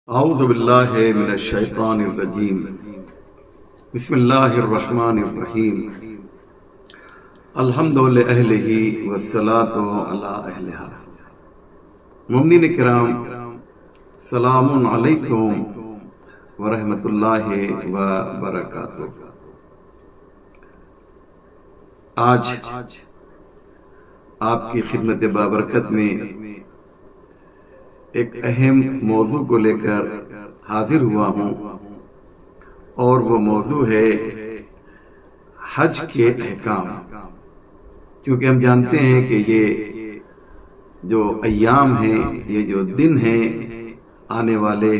اعوذ باللہ من الشیطان الرجیم بسم اللہ الرحمن الرحیم الحمد لأہلہ والصلاة علی اہلہا۔ مومنین کرام، سلام علیکم ورحمۃ اللہ وبرکاتہ۔ آج آپ کی خدمت بابرکت میں ایک اہم موضوع کو لے کر حاضر ہوا ہوں، اور وہ موضوع ہے حج کے احکام۔ کیونکہ ہم جانتے ہیں کہ یہ جو ایام ہیں، یہ جو دن ہیں آنے والے،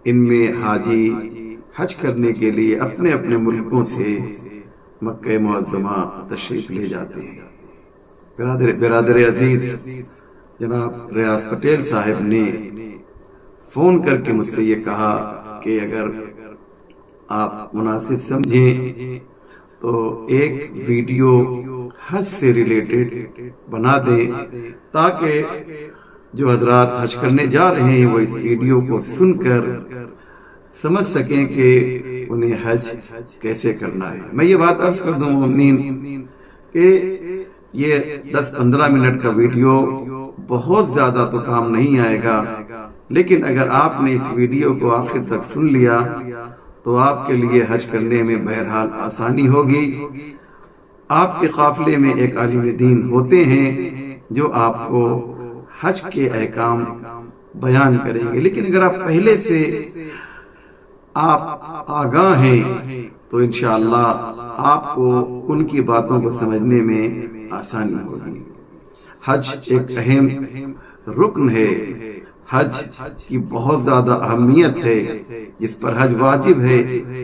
ان میں حاجی حج کرنے کے لیے اپنے اپنے ملکوں سے مکہ معظمہ تشریف لے جاتے ہیں۔ برادر عزیز جناب ریاض پٹیل صاحب نے فون کر کے مجھ سے یہ کہا کہ اگر آپ مناسب سمجھیں تو ایک ویڈیو حج سے ریلیٹڈ بنا دیں، تاکہ جو حضرات حج کرنے جا رہے ہیں وہ اس ویڈیو کو سن کر سمجھ سکیں کہ انہیں حج کیسے کرنا ہے۔ میں یہ بات عرض کر دوں مومنین کہ یہ 10-15 منٹ کا ویڈیو بہت زیادہ تو کام نہیں آئے گا، لیکن اگر آپ نے اس ویڈیو کو آخر تک سن لیا تو آپ کے لیے حج کرنے میں بہرحال آسانی ہوگی۔ آپ کے قافلے میں ایک عالم دین ہوتے ہیں جو آپ کو حج کے احکام بیان کریں گے، لیکن اگر آپ پہلے سے آپ آگاہ ہیں تو انشاءاللہ آپ کو ان کی باتوں کو سمجھنے میں آسانی ہوگی۔ حج ایک اہم رکن ہے، حج کی بہت زیادہ اہمیت ہے، جس پر حج واجب ہے،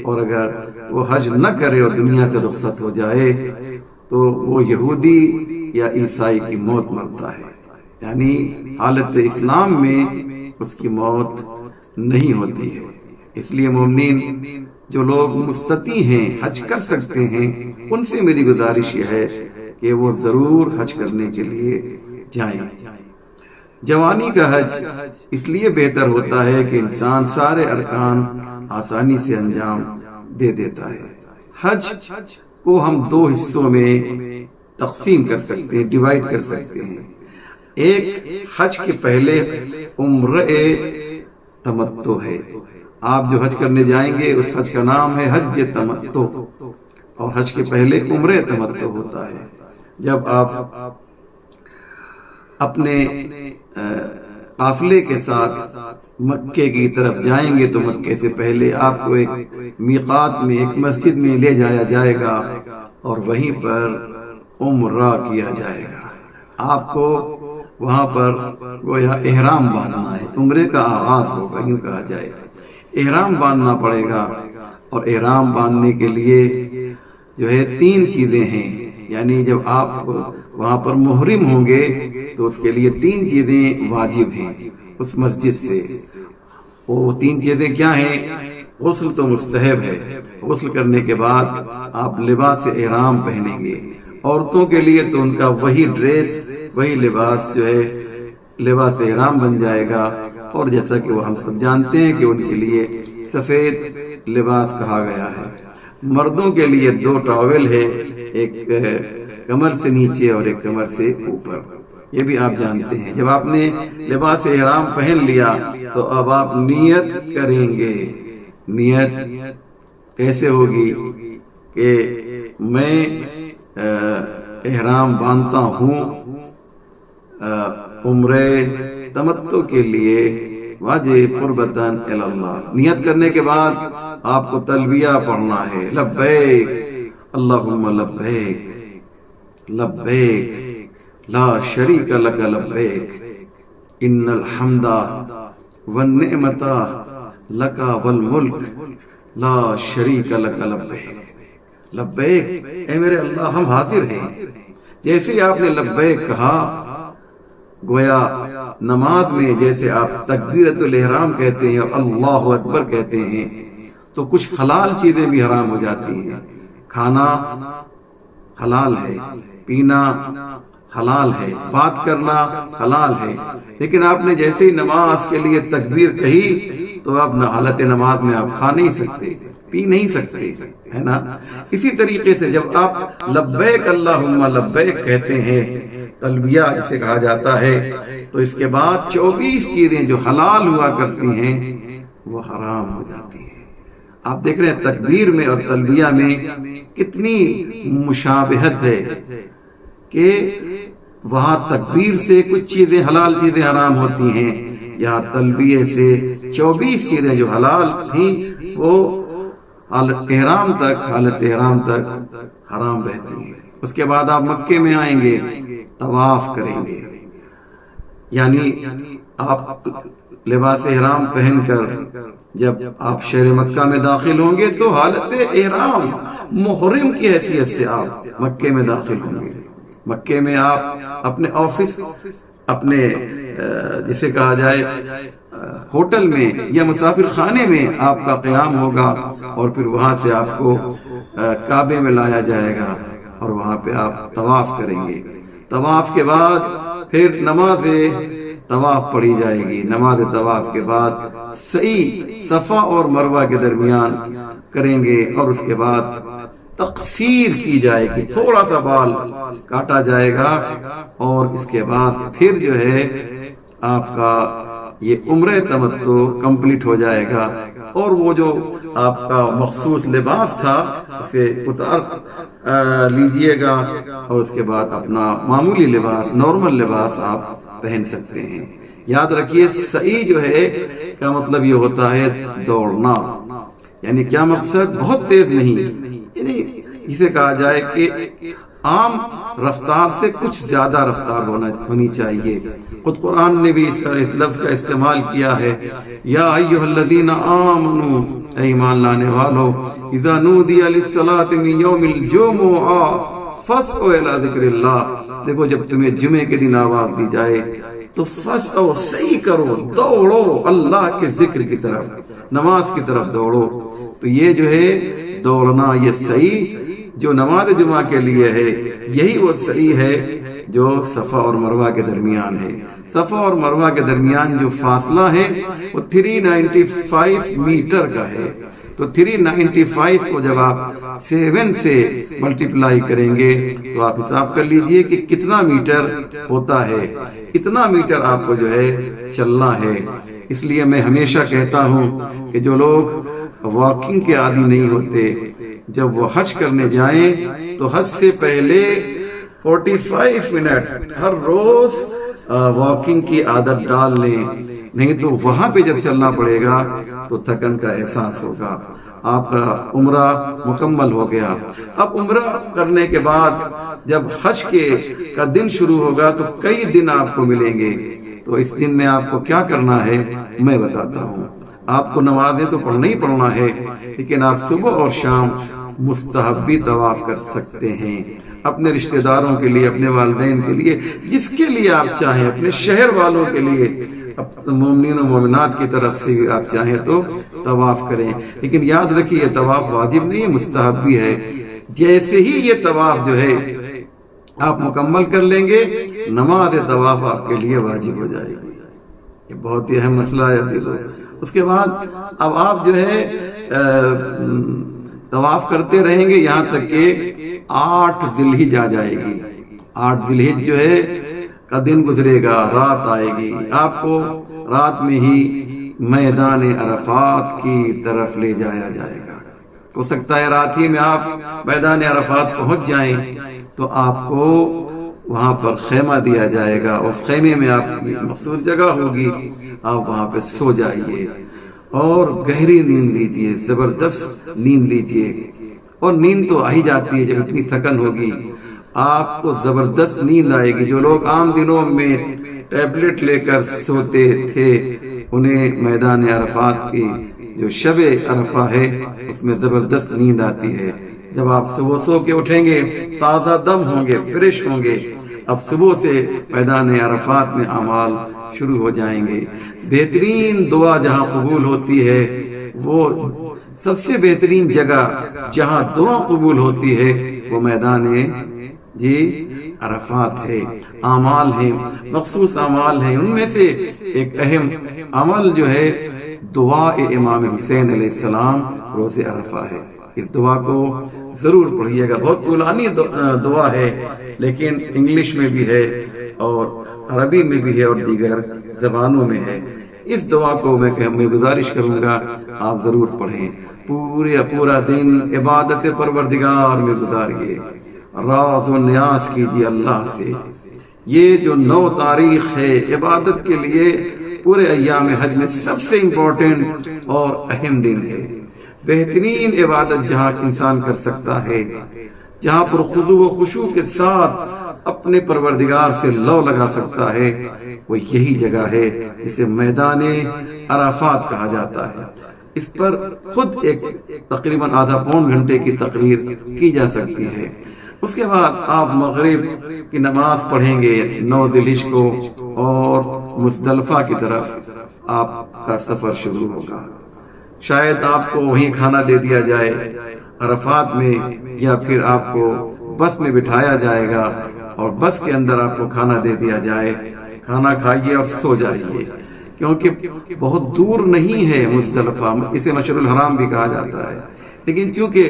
اور اگر وہ حج نہ کرے اور دنیا سے رخصت ہو جائے تو وہ یہودی یا عیسائی کی موت مرتا ہے، یعنی حالت اسلام میں اس کی موت نہیں ہوتی ہے۔ اس لیے مومنین، جو لوگ مستطیع ہیں، حج کر سکتے ہیں، ان سے میری گزارش یہ ہے کہ وہ ضرور حج کرنے کے لیے جائیں۔ جوانی کا حج اس لیے بہتر ہوتا ہے کہ انسان سارے ارکان آسانی سے انجام دے دیتا ہے۔ حج کو ہم 2 حصوں میں تقسیم کر سکتے ہیں، ڈیوائیڈ کر سکتے ہیں۔ ایک حج کے پہلے عمرہ تمتع ہے۔ آپ جو حج کرنے جائیں گے اس حج کا نام ہے حج تمتع، اور حج کے پہلے عمرہ تمتع ہوتا ہے۔ جب آپ اپنے قافلے کے ساتھ مکے کی طرف جائیں گے تو مکے سے پہلے آپ کو ایک میقات میں، ایک مسجد میں لے جایا جائے گا، اور وہیں پر عمرہ کیا جائے گا۔ آپ کو وہاں پر گویا احرام باندھنا ہے، عمرے کا آغاز ہوگا، یوں کہا جائے گا۔ احرام باندھنا پڑے گا، اور احرام باندھنے کے لیے جو ہے 3 چیزیں ہیں، یعنی جب آپ وہاں پر محرم ہوں گے تو اس کے لیے 3 چیزیں واجب ہیں اس مسجد سے۔ وہ 3 چیزیں کیا ہیں؟ غسل تو مستحب ہے، غسل کرنے کے بعد آپ لباس احرام پہنیں گے۔ عورتوں کے لیے تو ان کا وہی ڈریس، وہی لباس جو ہے لباس احرام بن جائے گا، اور جیسا کہ وہ ہم سب جانتے ہیں کہ ان کے لیے سفید لباس کہا گیا ہے۔ مردوں کے لیے 2 ٹاول ہے، ایک کمر سے نیچے اور ایک کمر سے اوپر، یہ بھی آپ جانتے ہیں۔ جب آپ نے لباس احرام پہن لیا تو اب آپ نیت کریں گے۔ نیت کیسے ہوگی؟ کہ میں احرام باندھتا ہوں عمرہ تمتع کے لیے واجب قربتاً الی اللہ۔ نیت کرنے کے بعد آپ کو تلبیہ پڑھنا ہے، لبیک اللہم لبیک لبیک لا شریک لک لبیک ان الحمد والنعمت لک والملک لا شریک لک لبیک۔ لبیک اے میرے اللہ، ہم حاضر ہیں۔ جیسے آپ نے لبیک کہا، گویا نماز میں جیسے آپ تکبیرۃ الاحرام کہتے ہیں اور اللہ اکبر کہتے ہیں تو کچھ حلال چیزیں بھی حرام ہو جاتی ہیں۔ کھانا حلال ہے، پینا حلال ہے، بات کرنا حلال ہے، لیکن آپ نے جیسے ہی نماز کے لیے تکبیر کہی تو اب حالت نماز میں آپ کھا نہیں سکتے، پی نہیں سکتے، ہے نا؟ اسی طریقے سے جب آپ لبیک اللہم لبیک کہتے ہیں، تلبیہ اسے کہا جاتا ہے، تو اس کے بعد 24 چیزیں جو حلال ہوا کرتی ہیں وہ حرام ہو جاتی ہیں۔ آپ دیکھ رہے ہیں تکبیر میں اور تلبیہ میں کتنی مشابہت ہے کہ وہاں تکبیر سے کچھ چیزیں حلال چیزیں حرام ہوتی ہیں، یہاں تلبیہ سے 24 چیزیں جو حلال تھیں وہ حالت احرام تک حرام رہتی ہیں۔ اس کے بعد آپ مکے میں آئیں گے، طواف کریں گے، یعنی آپ لباس احرام پہن کر جب آپ شہر مکہ میں داخل ہوں گے تو حالت احرام محرم کی حیثیت سے آپ مکے میں داخل ہوں گے۔ مکے میں آپ اپنے آفس، اپنے جسے کہا جائے ہوٹل میں یا مسافر خانے میں آپ کا قیام ہوگا، اور پھر وہاں سے آپ کو کعبے میں لایا جائے گا اور وہاں پہ آپ طواف کریں گے۔ طواف کے بعد پھر نماز طواف پڑھی جائے گی، نماز طواف کے بعد سعی صفا اور مروہ کے درمیان کریں گے، اور اس کے بعد تقصیر کی جائے گی، تھوڑا سا بال کاٹا جائے گا، اور اس کے بعد پھر جو ہے آپ کا یہ عمرہ تمتع کمپلیٹ ہو جائے گا، اور وہ جو آپ کا مخصوص لباس تھا اسے اتار لیجئے گا، اور اس کے بعد اپنا معمولی لباس، نارمل لباس آپ پہن سکتے ہیں۔ یاد رکھیے سعی جو ہے کا مطلب یہ ہوتا ہے دوڑنا، یعنی کیا مقصد؟ بہت تیز نہیں، یعنی جسے کہا جائے کہ عام رفتار سے کچھ زیادہ رفتار ہونی چاہیے۔ خود قرآن نے بھی اس لفظ کا استعمال کیا ہے، یا ایھا الذین آمنوا، اے ایمان لانے والو، اذا نودی للصلاۃ من یوم الجمعہ فاسعوا الی ذکر اللہ، دیکھو جب تمہیں جمعے کے دن آواز دی جائے تو فاسعوا، سعی کرو، دوڑو اللہ کے ذکر کی طرف، نماز کی طرف دوڑو۔ تو یہ جو ہے دوڑنا، یہ سعی جو نماز جمعہ کے لیے ہے، یہی وہ سعی ہے جو صفا اور مروہ کے درمیان ہے۔ صفا اور مروہ کے درمیان جو فاصلہ ہے وہ 395 میٹر کا ہے، تو 395 کو جب آپ 7 سے ملٹیپلائی کریں گے تو آپ حساب کر لیجئے کہ کتنا میٹر ہوتا ہے۔ اتنا میٹر آپ کو جو ہے چلنا ہے۔ اس لیے میں ہمیشہ کہتا ہوں کہ جو لوگ واکنگ کے عادی نہیں ہوتے، جب وہ حج کرنے جائیں تو حج سے پہلے 45 منٹ ہر روز واکنگ کی عادت ڈال لیں، نہیں تو وہاں پہ جب چلنا پڑے گا تو تھکن کا احساس ہوگا۔ آپ کا عمرہ مکمل ہو گیا۔ اب عمرہ کرنے کے بعد جب حج کا دن شروع ہوگا تو کئی دن آپ کو ملیں گے، تو اس دن میں آپ کو کیا کرنا ہے میں بتاتا ہوں۔ آپ کو نمازیں تو پڑھنا ہی پڑھنا ہے، لیکن آپ صبح اور شام مستحبی طواف کر سکتے ہیں، اپنے رشتہ داروں کے لیے، اپنے والدین کے لیے، جس کے لیے آپ چاہیں، اپنے شہر والوں کے لیے، مومنین و مومنات کی طرف سے آپ چاہیں تو طواف کریں۔ لیکن یاد رکھیے یہ طواف واجب نہیں ہے، مستحبی ہے۔ جیسے ہی یہ طواف جو ہے آپ مکمل کر لیں گے، نماز طواف آپ کے لیے واجب ہو جائے گی۔ یہ بہت ہی اہم مسئلہ ہے عزیزو۔ اس کے بعد اب آپ جو ہے طواف کرتے رہیں گے یہاں تک کہ 8 ذی الحجہ آ جائے گی۔ 8 ذی الحجہ جو ہے کا دن گزرے گا، رات آئے گی، آپ کو رات میں ہی میدان عرفات کی طرف لے جایا جائے گا۔ ہو سکتا ہے رات ہی میں آپ میدان عرفات پہنچ جائیں تو آپ کو وہاں پر خیمہ دیا جائے گا، اس خیمے میں آپ کی مخصوص جگہ ہوگی، آپ وہاں پہ سو جائیے اور گہری نیند لیجئے، زبردست نیند لیجئے۔ اور نیند تو آ ہی جاتی ہے جب اتنی تھکن ہوگی، آپ کو زبردست نیند آئے گی۔ جو لوگ عام دنوں میں ٹیبلٹ لے کر سوتے تھے، انہیں میدان عرفات کی جو شب عرفہ ہے اس میں زبردست نیند آتی ہے۔ جب آپ صبح سو کے اٹھیں گے تازہ دم ہوں گے، فریش ہوں گے، اب صبح سے میدان عرفات میں اعمال شروع ہو جائیں گے۔ بہترین دعا جہاں قبول ہوتی ہے، وہ سب سے بہترین جگہ جہاں دعا قبول ہوتی ہے وہ میدان عرفات ہے، اعمال ہیں، مخصوص اعمال ہیں. ان میں سے ایک اہم عمل جو ہے دعا امام حسین علیہ السلام روز عرفہ ہے. اس دعا کو ضرور پڑھیے گا. بہت طولانی دعا ہے، لیکن انگلش میں بھی ہے اور عربی میں بھی ہے اور دیگر زبانوں میں ہے. اس دعا کو میں گزارش کروں گا آپ ضرور پڑھیں. پورا دن عبادت پروردگار میں گزاریے، راز و نیاز کیجیے اللہ سے. یہ جو 9 تاریخ ہے عبادت کے لیے پورے ایام حج میں سب سے امپورٹنٹ اور اہم دن ہے. بہترین عبادت جہاں انسان کر سکتا ہے، جہاں پر خضوع و خشوع کے ساتھ اپنے پروردگار سے لو لگا سکتا ہے، وہ یہی جگہ ہے جسے میدان عرفات کہا جاتا ہے. اس پر خود ایک تقریباً آدھا پون گھنٹے کی تقریر کی جا سکتی ہے. اس کے بعد آپ مغرب کی نماز پڑھیں گے 9 ذی الحجہ کو، اور مزدلفہ کی طرف آپ کا سفر شروع ہوگا. شاید آپ کو وہیں کھانا دے دیا جائے عرفات میں، یا پھر آپ کو بس میں بٹھایا جائے گا اور بس کے اندر آپ کو کھانا دے دیا جائے. کھانا کھائیے اور سو جائیے، کیونکہ بہت دور نہیں ہے مزدلفہ. اسے مشعر الحرام بھی کہا جاتا ہے، لیکن چونکہ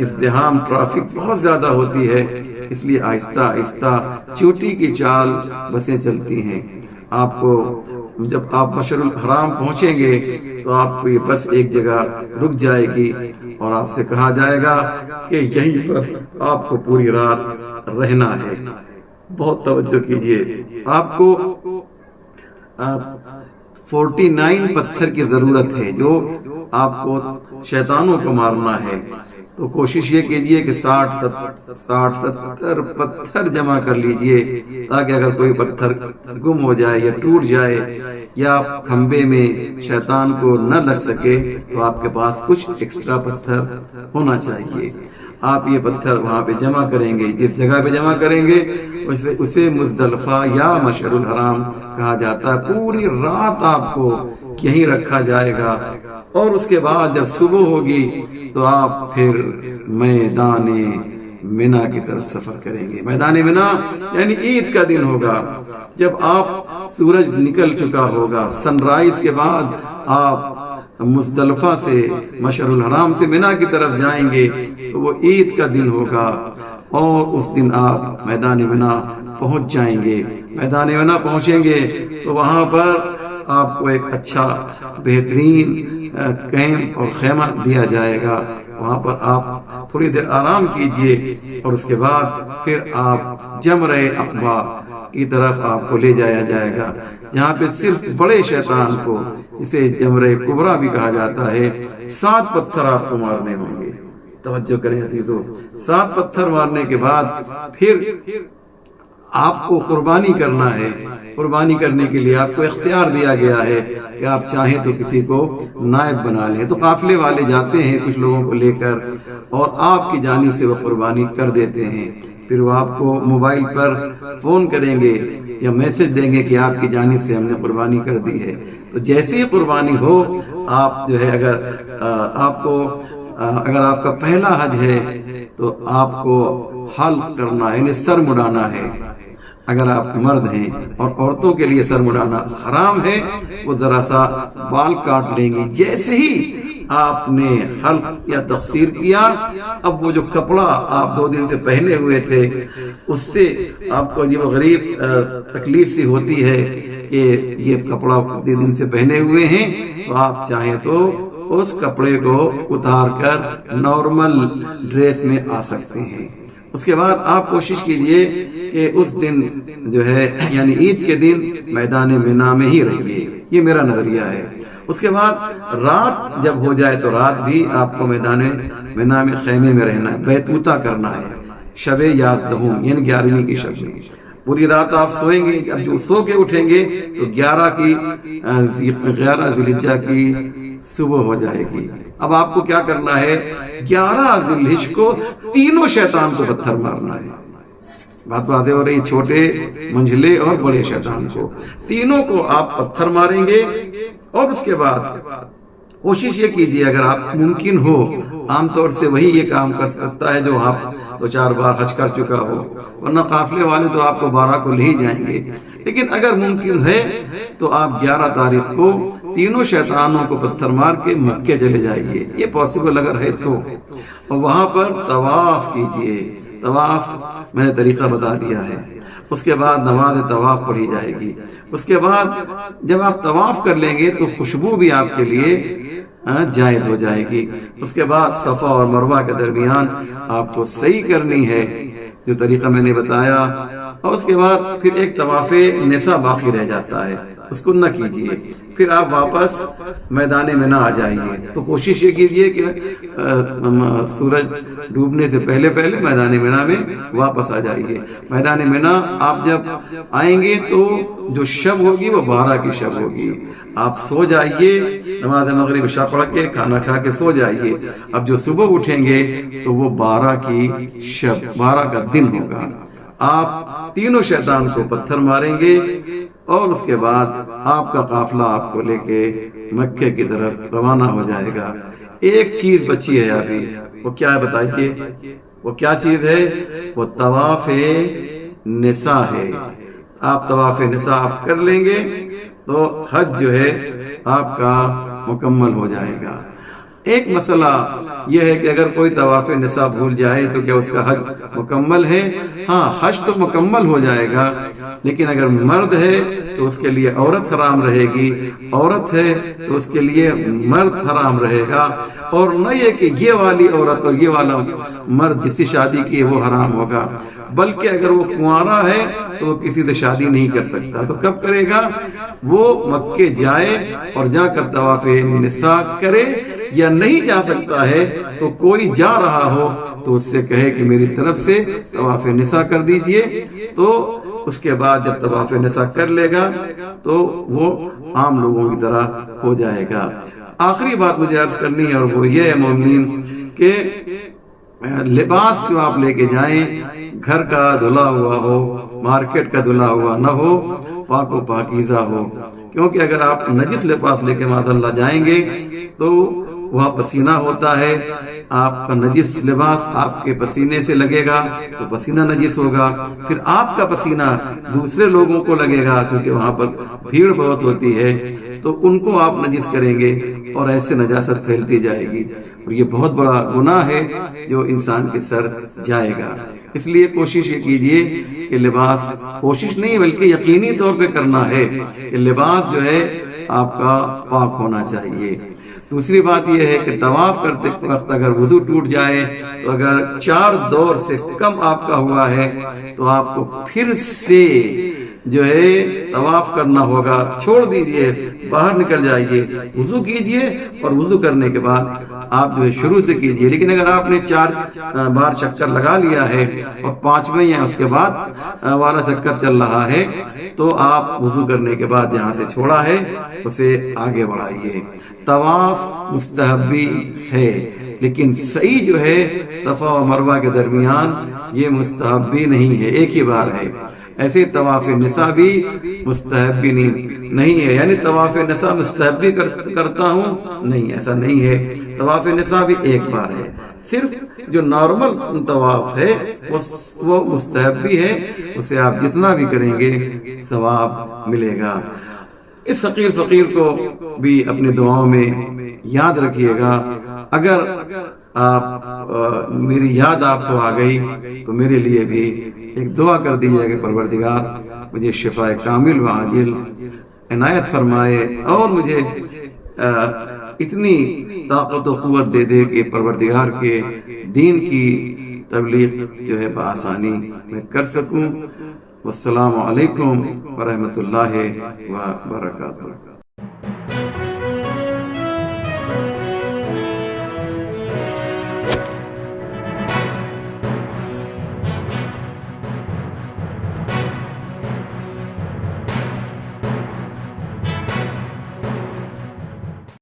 ازدحام ٹریفک بہت زیادہ ہوتی ہے، اس لیے آہستہ آہستہ چوٹی کی چال بسیں چلتی ہیں. آپ کو جب آپ مشعر الحرام پہنچیں گے تو آپ کو یہ بس ایک جگہ رک جائے گی اور آپ سے کہا جائے گا کہ یہیں پر آپ کو پوری رات رہنا ہے. بہت توجہ کیجئے. آپ کو 49 پتھر کی ضرورت ہے جو آپ کو شیطانوں کو مارنا ہے. تو کوشش یہ کیجئے کہ 60-70 پتھر جمع کر لیجئے، تاکہ اگر کوئی پتھر گم ہو جائے یا ٹوٹ جائے یا کھمبے میں شیطان کو نہ لگ سکے تو آپ کے پاس کچھ ایکسٹرا پتھر ہونا چاہیے. آپ یہ پتھر وہاں پہ جمع کریں گے. جس جگہ پہ جمع کریں گے اسے مزدلفہ یا مشعر الحرام کہا جاتا ہے. پوری رات آپ کو یہیں رکھا جائے گا، اور اس کے بعد جب صبح ہوگی تو آپ پھر میدان منا کی طرف سفر کریں گے. میدان منا یعنی عید کا دن ہوگا، جب آپ سورج نکل چکا ہوگا. سن رائز کے بعد آپ مزدلفہ سے مشعر الحرام سے منا کی طرف جائیں گے تو وہ عید کا دن ہوگا، اور اس دن آپ میدان منا پہنچ جائیں گے. میدان منا پہنچیں گے تو وہاں پر آپ کو ایک اچھا بہترین کیمپ اور خیمہ دیا جائے گا. وہاں پر آپ تھوڑی دیر آرام کیجئے، اور اس کے بعد پھر آپ جمرہ عقبہ کی طرف آپ کو لے جایا جائے گا، جہاں پہ صرف بڑے شیطان کو، اسے جمرہ کبریٰ بھی کہا جاتا ہے، 7 پتھر آپ کو مارنے ہوں گے. توجہ کریں عزیزو. 7 پتھر مارنے کے بعد پھر آپ کو قربانی کرنا ہے. قربانی کرنے کے لیے آپ کو اختیار دیا گیا ہے کہ آپ چاہیں تو کسی کو نائب بنا لیں. تو قافلے والے جاتے ہیں کچھ لوگوں کو لے کر، اور آپ کی جانب سے وہ قربانی کر دیتے ہیں. پھر وہ آپ کو موبائل پر فون کریں گے یا میسج دیں گے کہ آپ کی جانب سے ہم نے قربانی کر دی ہے. تو جیسے ہی قربانی ہو، آپ جو ہے اگر آپ کا پہلا حج ہے تو آپ کو حلق کرنا ہے، یعنی سر مڈانا ہے. اگر آپ مرد ہیں، اور عورتوں کے لیے سر مڈانا حرام ہے، وہ ذرا سا بال کاٹ لیں گی. جیسے ہی آپ نے حلق یا تقصیر کیا، اب وہ جو کپڑا آپ 2 دن سے پہنے ہوئے تھے، اس سے آپ کو عجیب و غریب تکلیف سی ہوتی ہے کہ یہ کپڑا 2 دن سے پہنے ہوئے ہیں. تو آپ چاہیں تو اس کپڑے کو اتار کر نارمل ڈریس میں آ سکتے ہیں. اس کے بعد آپ کوشش کیجئے کہ اس دن جو ہے یعنی عید کے دن میدان منا میں ہی رہیے. یہ میرا نظریہ ہے. اس کے بعد رات جب ہو جائے تو رات بھی آپ کو میدان منا میں خیمے میں رہنا ہے، بیتوتا کرنا ہے. شب 11 یعنی 11ویں کی شب میں پوری رات آپ سوئیں گے. اب جو سو کے اٹھیں گے تو 11 ذی الحجہ کی صبح ہو جائے گی. اب آپ کو کیا کرنا ہے؟ 11 ذی الحجہ کو تینوں شیطان کو پتھر مارنا ہے. بات واضح ہو رہی. چھوٹے، منجھلے اور بڑے شیطان کو، تینوں کو آپ پتھر ماریں گے. اور اس کے بعد کوشش یہ کیجیے اگر آپ ممکن ہو، عام طور سے وہی یہ کام کر سکتا ہے جو آپ 2-4 بار حج کر چکا ہو، ورنہ قافلے والے تو آپ کو 12 کو لے ہی جائیں گے، لیکن اگر ممکن ہے تو آپ 11 تاریخ کو تینوں شیطانوں کو پتھر مار کے مکے چلے جائیے، یہ پاسبل اگر ہے تو، اور وہاں پر طواف کیجیے۔ طواف میں نے طریقہ بتا دیا ہے، اس کے بعد نماز طواف پڑھی جائے گی، اس کے بعد جب آپ طواف کر لیں گے تو خوشبو بھی آپ کے لیے جائز ہو جائے گی، اس کے بعد صفا اور مروہ کے درمیان آپ کو صحیح کرنی ہے جو طریقہ میں نے بتایا، اور اس کے بعد پھر ایک طواف نساء باقی رہ جاتا ہے، اس کو نہ کیجیے، پھر آپ واپس میدان مینا آ جائیے۔ تو کوشش یہ کیجیے کہ سورج ڈوبنے سے پہلے پہلے میدان مینا میں واپس آ جائیے۔ میدان مینا آپ جب آئیں گے تو جو شب ہوگی وہ 12 کی شب ہوگی، آپ سو جائیے، نماز مغرب عشاء پڑھ کے کھانا کھا کے سو جائیے، اب جو صبح اٹھیں گے تو وہ 12 کی شب، 12 کا دن ہوگا۔ آپ تینوں شیطان کو پتھر ماریں گے اور اس کے بعد آپ کا قافلہ آپ کو لے کے مکے کی طرف روانہ ہو جائے گا۔ ایک چیز بچی ہے ابھی، وہ کیا ہے بتائیے؟ وہ کیا چیز ہے؟ وہ طواف نساء ہے۔ آپ طواف نساء آپ کر لیں گے تو حج جو ہے آپ کا مکمل ہو جائے گا۔ ایک مسئلہ یہ ہے کہ اگر کوئی طواف نساء بھول جائے تو کیا اس کا حج مکمل ہے؟ ہاں، حج تو مکمل ہو جائے گا، لیکن اگر مرد ہے تو اس کے لیے عورت حرام رہے گی، عورت ہے تو اس کے لیے مرد حرام رہے گا، اور نہ یہ کہ یہ والی عورت اور یہ والا مرد جس سے شادی کی ہے وہ حرام ہوگا، بلکہ اگر وہ کنوارا ہے تو وہ کسی سے شادی نہیں کر سکتا۔ تو کب کرے گا؟ وہ مکے جائے اور جا کر طواف نساء کرے، یا نہیں جا سکتا ہے تو کوئی جا رہا ہو تو اس سے کہے کہ میری طرف سے طواف نساء کر دیجئے، تو اس کے بعد جب طواف نساء کر لے گا تو وہ عام لوگوں کی طرح ہو جائے گا۔ آخری بات مجھے عرض کرنی ہے اور وہ یہ ہے مومنین کہ لباس جو آپ لے کے جائیں گھر کا دھلا ہوا ہو، مارکیٹ کا دھلا ہوا نہ ہو، پاک و پاکیزہ ہو، کیونکہ اگر آپ نجس لباس لے کے معاذ اللہ جائیں گے تو وہاں پسینہ ہوتا ہے، آپ کا نجس لباس آپ کے پسینے سے لگے گا تو پسینہ نجس ہوگا، پھر آپ کا پسینہ دوسرے لوگوں کو لگے گا، کیونکہ وہاں پر بھیڑ بہت ہوتی ہے تو ان کو آپ نجس کریں گے اور ایسے نجاست پھیلتی جائے گی، اور یہ بہت بڑا گناہ ہے جو انسان کے سر جائے گا۔ اس لیے کوشش یہ کیجئے کہ لباس، کوشش نہیں بلکہ یقینی طور پہ کرنا ہے کہ لباس جو ہے آپ کا پاک ہونا چاہیے۔ دوسری بات یہ ہے کہ طواف کرتے وقت اگر وضو ٹوٹ جائے تو اگر 4 دور سے کم آپ کا ہوا ہے تو آپ کو پھر سے جو ہے طواف کرنا ہوگا، چھوڑ دیجئے، باہر نکل جائیے، وضو کیجئے اور وضو کرنے کے بعد آپ جو ہے شروع سے کیجئے۔ لیکن اگر آپ نے 4 بار چکر لگا لیا ہے اور 5ویں یا اس کے بعد والا چکر چل رہا ہے تو آپ وضو کرنے کے بعد جہاں سے چھوڑا ہے اسے آگے بڑھائیے۔ طواف مستحبی ہے، لیکن صحیح جو ہے صفا و مروہ کے درمیان یہ مستحبی نہیں ہے، ایک ہی بار ہے۔ ایسے طواف نساء بھی مستحبی نہیں ہے، یعنی طواف نساء مستحبی کرتا ہوں، نہیں، ایسا نہیں ہے۔ طواف نساء بھی ایک بار ہے، صرف جو نارمل طواف ہے وہ مستحبی ہے، اسے آپ جتنا بھی کریں گے ثواب ملے گا۔ اس حقیر فقیر کو بھی اپنی دعاؤں میں یاد رکھیے گا۔ اگر آپ میری یاد آپ کو آ گئی تو میرے لیے بھی ایک دعا کر دیجیے کہ پروردگار مجھے شفاء کامل و عاجل عنایت فرمائے اور مجھے اتنی طاقت و قوت دے دے کہ پروردگار کے دین کی تبلیغ جو ہے بآسانی میں کر سکوں۔ والسلام علیکم ورحمۃ اللہ وبرکاتہ۔